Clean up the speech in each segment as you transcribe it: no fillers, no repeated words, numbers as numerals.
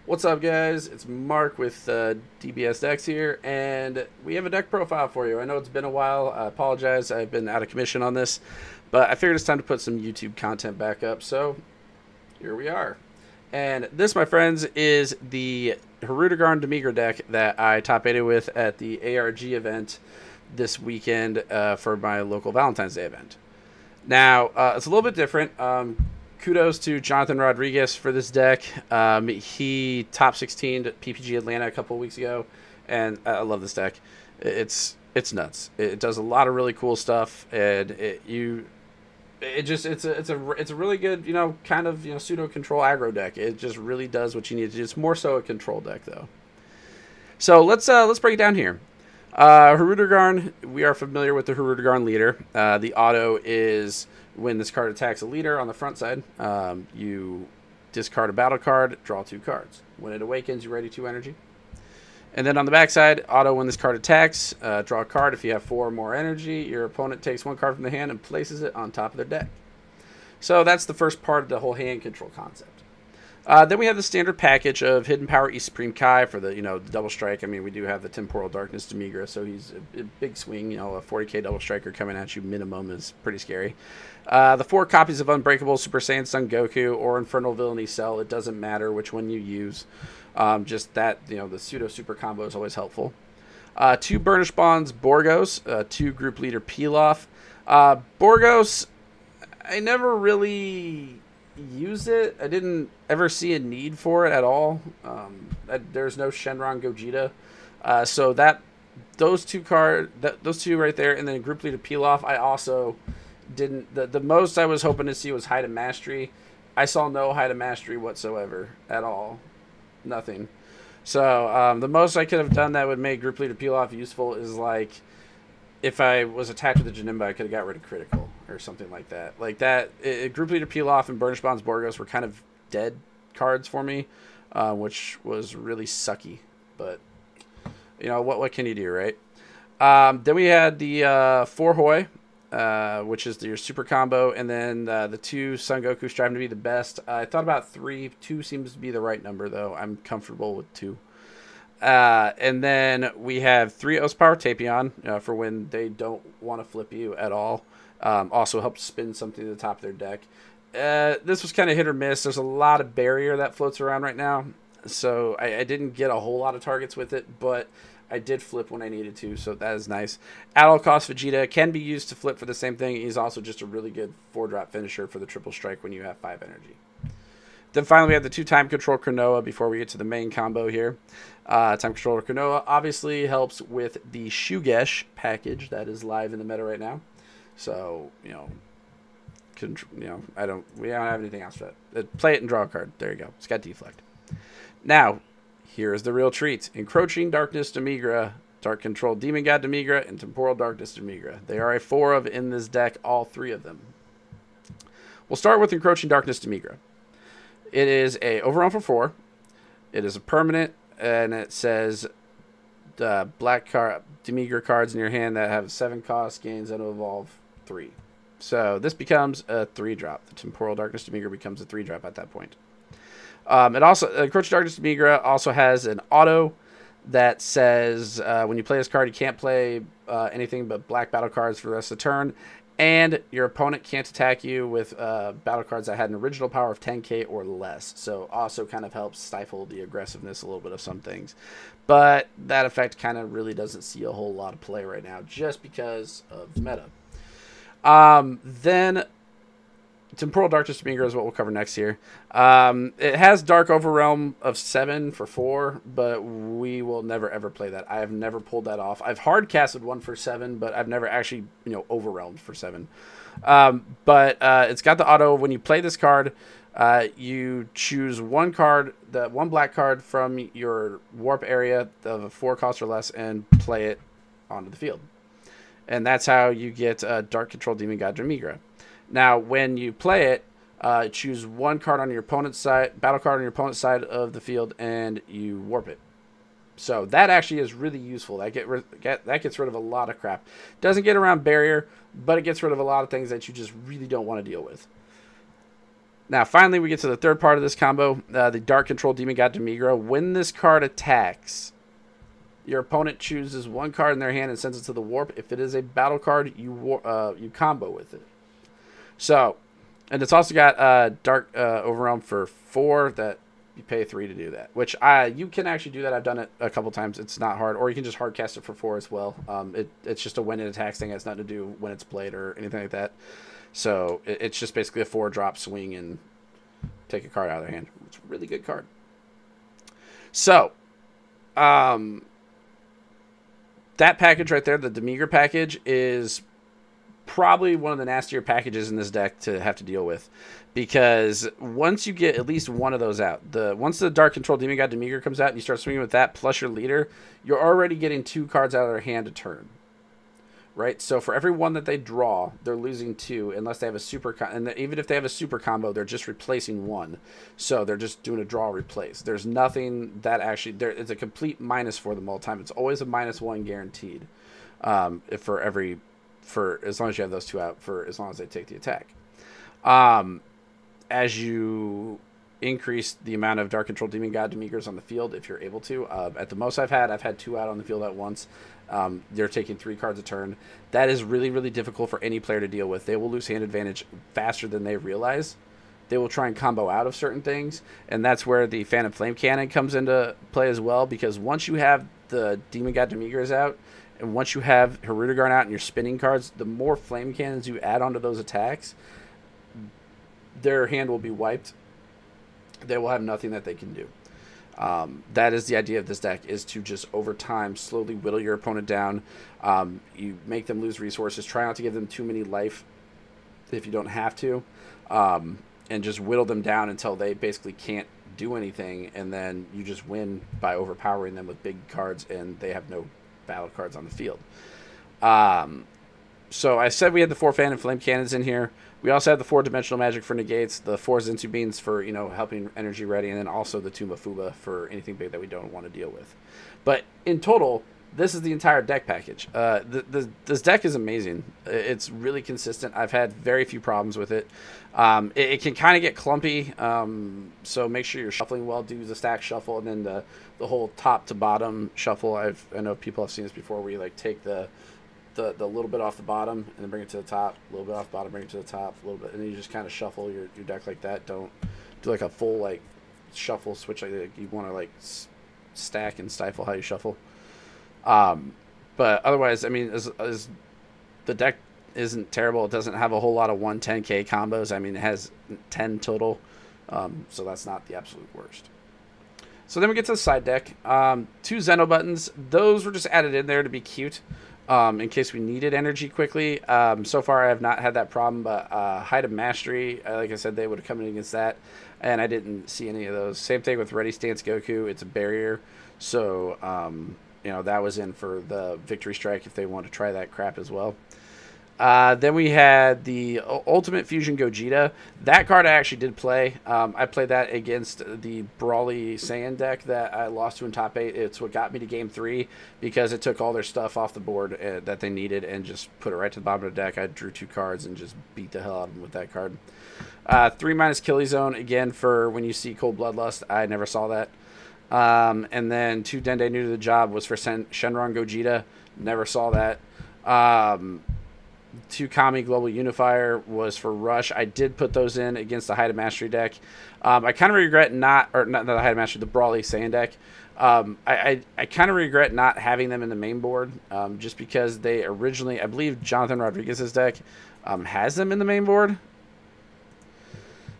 What's up, guys? It's Mark with dbs-decks here, and we have a deck profile for you. I know it's been a while. I apologize. I've been out of commission on this, but I figured it's time to put some YouTube content back up, so here we are. And this, my friends, is the Hirudegarn-Demigra deck that I top 8 with at the ARG event this weekend for my local Valentine's Day event. Now, it's a little bit different. Kudos to Jonathan Rodriguez for this deck. He top 16 at PPG Atlanta a couple of weeks ago, and I love this deck. It's nuts. It does a lot of really cool stuff, and it's a really good, kind of, pseudo control aggro deck. It just really does what you need to do. It's more so a control deck though. So let's break it down here. Hirudegarn, we are familiar with the Hirudegarn leader. The auto is when this card attacks a leader on the front side, you discard a battle card, draw 2 cards. When it awakens, you ready 2 energy. And then on the back side, auto, when this card attacks, draw a card. If you have 4 or more energy, your opponent takes 1 card from the hand and places it on top of their deck. So that's the first part of the whole hand control concept. Then we have the standard package of Hidden Power E Supreme Kai for the the double strike. I mean, we do have the Temporal Darkness Demigra, so he's a big swing. A 40k double striker coming at you minimum is pretty scary. The 4 copies of Unbreakable Super Saiyan Son Goku or Infernal Villainy Cell. It doesn't matter which one you use. Just that the pseudo super combo is always helpful. 2 Burnish Bonds Borgos, 2 Group Leader Pilaf. Borgos, I never really use it. I didn't ever see a need for it at all. There's no Shenron Gogeta, so those two right there, and then Group Leader Pilaf. I also didn't. The most I was hoping to see was Height of Mastery. I saw no Height of Mastery whatsoever at all. Nothing. So the most I could have done that would make Group Leader Pilaf useful is like if I was attacked with a Janemba, I could have got rid of Critical or something like that. Like that, Group Leader Pilaf and Burnish Bonds Borgos were kind of dead cards for me, which was really sucky. But what can you do, right? Then we had the 4 Hoi, which is your super combo, and then the 2 Son Goku striving to be the best. I thought about 3. 2 seems to be the right number, though. I'm comfortable with 2. And then we have 3 Power Tapion for when they don't want to flip you at all. Also helps spin something to the top of their deck. This was kind of hit or miss. There's a lot of barrier that floats around right now, so I didn't get a whole lot of targets with it, but I did flip when I needed to, so that is nice. At all cost, Vegeta can be used to flip for the same thing. He's also just a really good 4-drop finisher for the triple strike when you have 5 energy. Then finally, we have the 2 Time Control Cronoa before we get to the main combo here. Time Control Cronoa obviously helps with the Shugesh package that is live in the meta right now. So, we don't have anything else for that. Play it and draw a card. There you go. It's got Deflect. Now, here is the real treat. Encroaching Darkness Demigra, Dark Control Demon God Demigra, and Temporal Darkness Demigra. They are a 4 of in this deck, all 3 of them. We'll start with Encroaching Darkness Demigra. It is a overrun for 4. It is a permanent, and it says the black Demigra cards in your hand that have 7 cost gains and evolve 3. So this becomes a 3-drop. The Temporal Darkness Demigra becomes a 3-drop at that point. It also Encroaching Darkness Demigra also has an auto that says when you play this card, you can't play anything but black battle cards for the rest of the turn. And your opponent can't attack you with battle cards that had an original power of 10k or less. So also kind of helps stifle the aggressiveness a little bit of some things. But that effect kind of really doesn't see a whole lot of play right now just because of the meta. Then Temporal Darkness Demigra is what we'll cover next here. It has Dark Overrealm of 7 for 4, but we will never ever play that. I have never pulled that off. I've hard casted 1 for 7, but I've never actually overwhelmed for 7. But it's got the auto. When you play this card, you choose 1 card, one black card from your warp area of a 4 cost or less, and play it onto the field. And that's how you get Dark Control Demon God Demigra. Now, when you play it, choose 1 card on your opponent's side, battle card on your opponent's side of the field, and you warp it. So that actually is really useful. That gets rid of a lot of crap. Doesn't get around barrier, but it gets rid of a lot of things that you just really don't want to deal with. Now, finally, we get to the third part of this combo, the Dark Control Demigra. When this card attacks, your opponent chooses one card in their hand and sends it to the warp. If it is a battle card, you combo with it. So, and it's also got Dark Overwhelm for 4 that you pay 3 to do that. Which you can actually do that. I've done it a couple times. It's not hard. Or you can just hard cast it for 4 as well. It's just a when it attacks thing. It has nothing to do when it's played or anything like that. So it's just basically a 4-drop swing and take a card out of their hand. It's a really good card. So, that package right there, the Demigra package, is probably one of the nastier packages in this deck to have to deal with, because once you get at least one of those out, once the Dark Control Demigra comes out and you start swinging with that plus your leader, you're already getting 2 cards out of their hand a turn. Right, so for every one that they draw, they're losing 2 unless they have a super. And even if they have a super combo, they're just replacing 1. So they're just doing a draw replace. There's nothing that actually it's a complete minus for them all the time. It's always a -1 guaranteed. For as long as you have those 2 out, for as long as they take the attack. As you increase the amount of Dark Control Demigras on the field, if you're able to. At the most I've had 2 out on the field at once. They're taking 3 cards a turn. That is really, really difficult for any player to deal with. They will lose hand advantage faster than they realize. They will try and combo out of certain things, and that's where the Phantom Flame Cannon comes into play as well, because once you have the Demigras out, and once you have Hirudegarn out and your spinning cards, the more Flame Cannons you add onto those attacks, their hand will be wiped. They will have nothing that they can do. That is the idea of this deck, is to just over time slowly whittle your opponent down. You make them lose resources. Try not to give them too many life if you don't have to, and just whittle them down until they basically can't do anything, and then you just win by overpowering them with big cards, and they have no battle cards on the field. So I said we had the 4 Phantom Flame Cannons in here. We also have the 4-dimensional magic for negates, the 4 Zinsu Beans for, helping energy ready, and then also the 2 Mafuba for anything big that we don't want to deal with. But in total, this is the entire deck package. This deck is amazing. It's really consistent. I've had very few problems with it. It can kind of get clumpy, so make sure you're shuffling well. Do the stack shuffle, and then the whole top to bottom shuffle. I know people have seen this before, where you take the little bit off the bottom and then bring it to the top, a little bit off the bottom, bring it to the top, a little bit, and then you just kind of shuffle your deck like that. Don't do a full shuffle switch like that. You want to stack and stifle how you shuffle. But otherwise, I mean, as the deck isn't terrible. It doesn't have a whole lot of 110k combos. I mean, it has 10 total, so that's not the absolute worst. So then we get to the side deck. 2 Zeno buttons. Those were just added in there to be cute. In case we needed energy quickly. So far I have not had that problem, but Height of Mastery, like I said, they would have come in against that, and I didn't see any of those. Same thing with Ready Stance Goku. It's a barrier, so that was in for the Victory Strike if they want to try that crap as well. Then we had the Ultimate Fusion Gogeta. That card I actually did play. I played that against the Brawly Saiyan deck that I lost to in top 8. It's what got me to game 3, because it took all their stuff off the board that they needed and just put it right to the bottom of the deck. I drew 2 cards and just beat the hell out of them with that card. 3- Killy Zone, again, for when you see Cold Bloodlust. I never saw that. And then 2 Dende New to the Job was for Shenron Gogeta. Never saw that. 2 Kami Global Unifier was for Rush. I did put those in against the Height of Mastery deck. I kind of regret not the Height of Mastery, the Brawly Saiyan deck. I kind of regret not having them in the main board, just because they originally, I believe Jonathan Rodriguez's deck has them in the main board.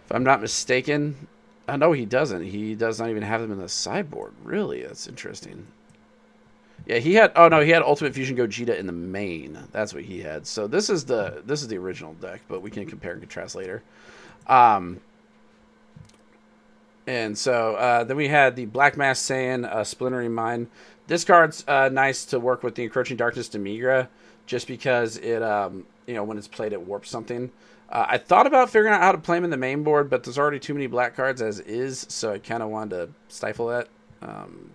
If I'm not mistaken. No, he doesn't. He does not even have them in the sideboard. Really? That's interesting. Yeah, he had. Oh no, he had Ultimate Fusion Gogeta in the main. That's what he had. So this is the original deck, but we can compare and contrast later. And so then we had the Black Mask Saiyan Splintering Mind. This card's nice to work with the Encroaching Darkness Demigra, just because it when it's played it warps something. I thought about figuring out how to play him in the main board, but there's already too many black cards as is, so I kind of wanted to stifle that.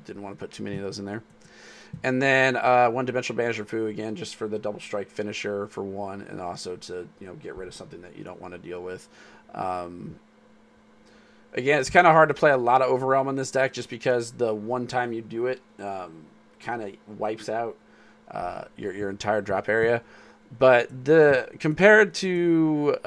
Didn't want to put too many of those in there. And then 1-dimensional Banisher Fu, again, just for the double strike finisher for 1, and also to get rid of something that you don't want to deal with. Again, it's kind of hard to play a lot of Overwhelm on this deck just because the one time you do it kind of wipes out your entire drop area. But compared to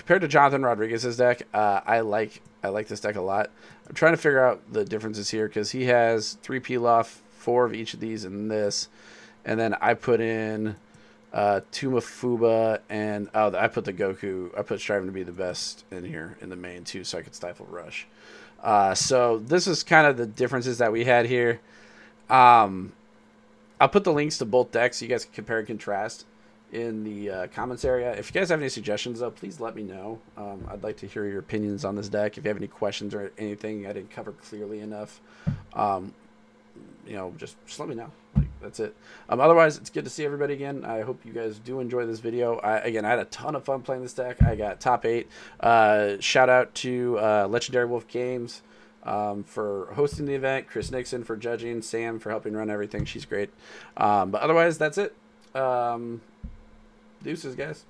Jonathan Rodriguez's deck, I like this deck a lot. I'm trying to figure out the differences here because he has 3 peel off, 4 of each of these in this, and then I put in Tumafuba, and I put the Goku. I put Striving to be the best in here in the main too, so I could stifle Rush. So this is kind of the differences that we had here. I'll put the links to both decks so you guys can compare and contrast in the comments area. If you guys have any suggestions, though, please let me know. I'd like to hear your opinions on this deck. If you have any questions or anything I didn't cover clearly enough, you know, just let me know. Like, that's it. Otherwise, it's good to see everybody again. I hope you guys do enjoy this video. Again, I had a ton of fun playing this deck. I got top 8. Shout out to Legendary Wolf Games for hosting the event, Chris Nixon for judging, Sam for helping run everything. She's great. But otherwise, that's it. Deuces, guys.